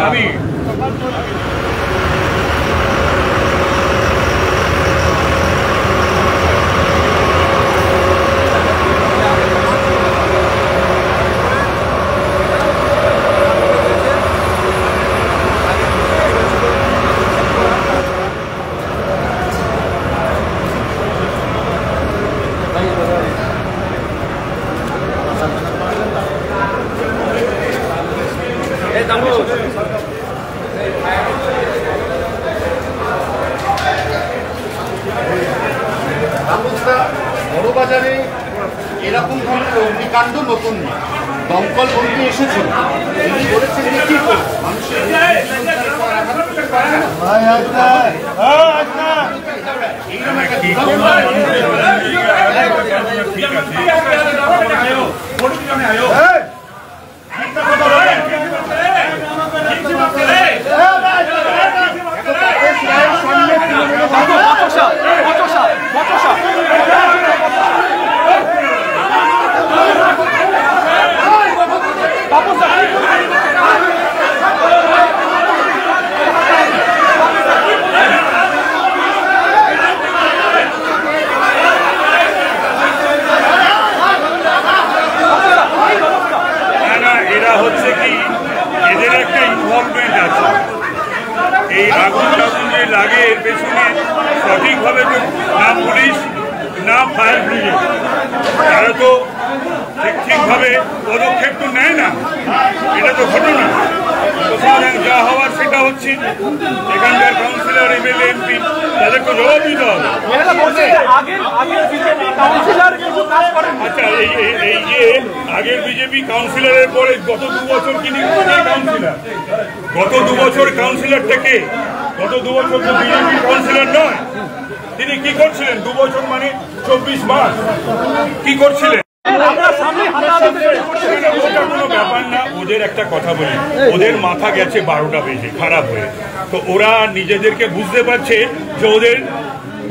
আমি বড়বাজারে এরকম ধরনের অগ্নিকাণ্ড নতুন না, দমকল বন্ধু এসেছিল, তিনি বলেছেন যে কি মানুষের হচ্ছে কি এদের একটা ইনভলভমেন্ট আছে। এই আগুন টাগুন যে লাগে এর পেছনে সঠিকভাবে তো না পুলিশ না ফায়ার ব্রিগেড, তারা তো ঠিকভাবে পদক্ষেপ তো নেয় না, এটা তো ঘটনা। যা হওয়ার সেটা হচ্ছে এখানকার কাউন্সিলর, এমএলএ, এমপি তাদেরকে জবাব দিতে হবে। আচ্ছা, এই যে আগের বিজেপি কাউন্সিলরের পরে গত 2 বছর তিনি কাউন্সিলর, গত 2 বছর কাউন্সিলরটাকে, গত 2 বছর তো বিজেপি কাউন্সিলর নয়, তিনি কি করছিলেন? 2 বছর মানে 24 মাস কি করছিলেন? ওটা কোনো ব্যাপার না। ওদের একটা কথা বলি, ওদের মাথা গেছে 12টা বেজে খারাপ হয়ে, তো ওরা নিজেদেরকে বুঝতে পারছে যে ওদের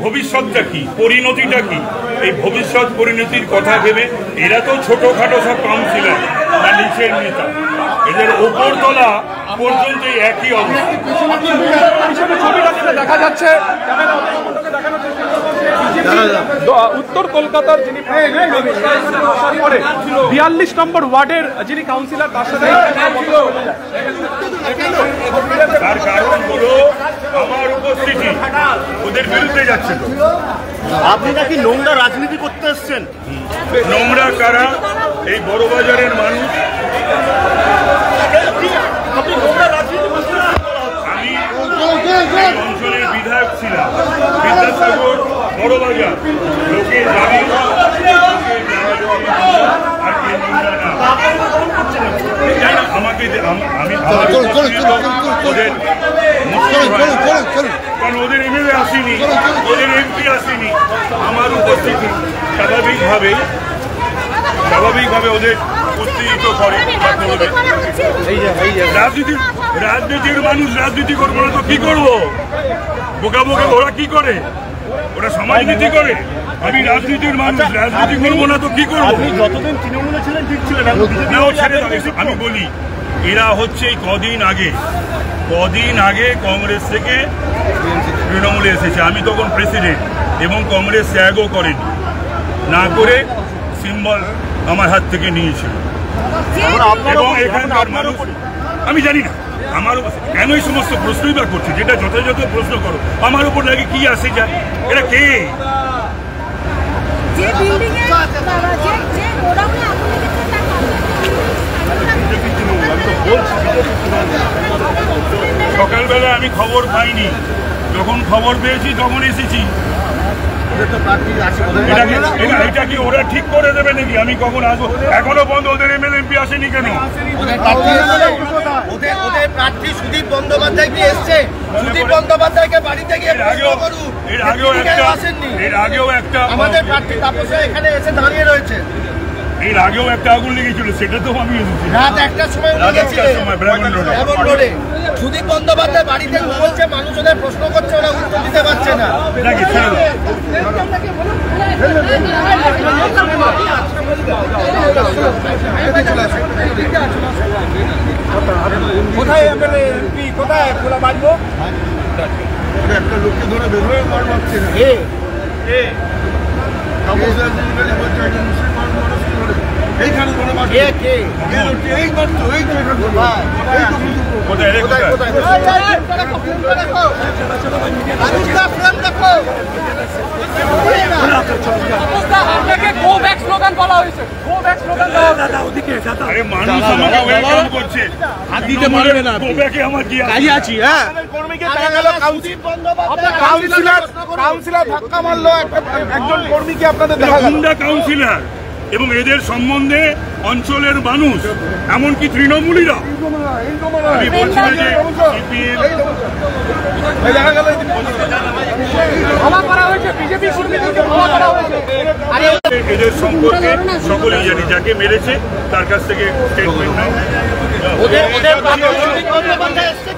ভবিষ্যৎটা কি, পরিণতিটা কি। এই ভবিষ্যৎ পরিণতির কথা ভেবে এরা তো ছোটখাটো সব কাউন্সিলর বা নিচের নেতা, এদের ওপরতলা পর্যন্ত একই অবস্থা দেখা যাচ্ছে। উত্তর কলকাতার যিনি 42 নম্বর ওয়ার্ডের যিনি কাউন্সিলর, তার সাথে তার কারণ হলো আমার উপস্থিতি ওদের বিরুদ্ধে যাচ্ছে। তো আপনি নাকি নোংরা রাজনীতি করতে এসছেন? নোংরা কারা? এই বড়বাজারের মানুষ। আমি অঞ্চলের বিধায়ক ছিলাম, বিদ্যাসাগর বড়বাজার, লোকে জানি আমাকে ওদের, কারণ ওদের এমএলএ আসেনি, ওদের এমপি আসেনি, আমার উপস্থিতি স্বাভাবিকভাবে ওদের উত্তেজিত করে। রাজনীতির মানুষ রাজনীতি করবো না তো কি করবো? বোকা বোকা ওরা কি করে? ওরা সমাজনীতি করে। আমি রাজনীতির মানুষ, রাজনীতি করবো না তো কি করবো? যতদিন তৃণমূলে ছিলেন ঠিক ছিলেন, আমি বলি এরা হচ্ছে এই কদিন আগে কংগ্রেস থেকে তৃণমূলে এসেছে। আমি তখন প্রেসিডেন্ট এবং কংগ্রেস ত্যাগও করেনি, না করে সিম্বল আমার হাত থেকে নিয়েছিল। এবং এখানকার মানুষ, আমি জানি না আমার কেন এই সমস্ত প্রশ্নই বা করছে, যেটা যথাযথ প্রশ্ন করো। আমার উপর লাগে কি আসে যায়? এটা কে? সকালবেলা আমি খবর পাইনি, যখন খবর পেয়েছি তখন এসেছি। এটা কি ওরা ঠিক করে দেবে নাকি আমি কখন আসবো? এখনো বন্ধ, ওদের এমএলএ এমপি আসেনি কেন? ওদের প্রার্থী সুদীপ বন্দ্যোপাধ্যায় কি এসছে? সুদীপ বন্দ্যোপাধ্যায়কে বাড়িতে গিয়ে এর আগেও একটা আমাদের প্রার্থী তাপস এখানে এসে দাঁড়িয়ে রয়েছে। এর আগেও একটা আগুন লেগেছিল, সেটা তো আমি এসেছি রাত 1টার সময় সুদীপ বন্দ্যোপাধ্যায় বাড়িতে বলছে, মানুষ ওদের প্রশ্ন করছে, ওরা উত্তর দিতে পারছে না। কোথায় এমপি কোথায় খোলা মারবো একটা লোককে ধরে বের হয়ে মার মারছে না এইখানে ধরে মারছে এই মারতো এই তো এখানে কোথায় রে, কোথায়? আপনাকে গো ব্যাক স্লোগান বলা হয়েছে, গো ব্যাক স্লোগান আরে মানুষ আমাকে ওয়েলকাম করছে, হাত দিতে পারবে না গোব্যাকে আমার কি আছে? কাজে আছি হ্যাঁ কর্মীকে দেখা গেল কাউন্সিলর ধাক্কা মারলো একজন কর্মীকে আপনাদের দেখা গেল হুন্ডা কাউন্সিলর এবং এদের সম্বন্ধে অঞ্চলের মানুষ এমনকি তৃণমূলীরা, আমি বলছি না যে CPM দেখা গেল ক্ষমা করা হয়েছে, বিজেপি কর্মীদেরকে ক্ষমা করা হয়েছে। এদের সম্পর্কে সকলেই জানি, যাকে মেরেছে তার কাছ থেকে স্টেটমেন্ট নাই। ওদের বন্দ্যোপাধ্যায় এসছে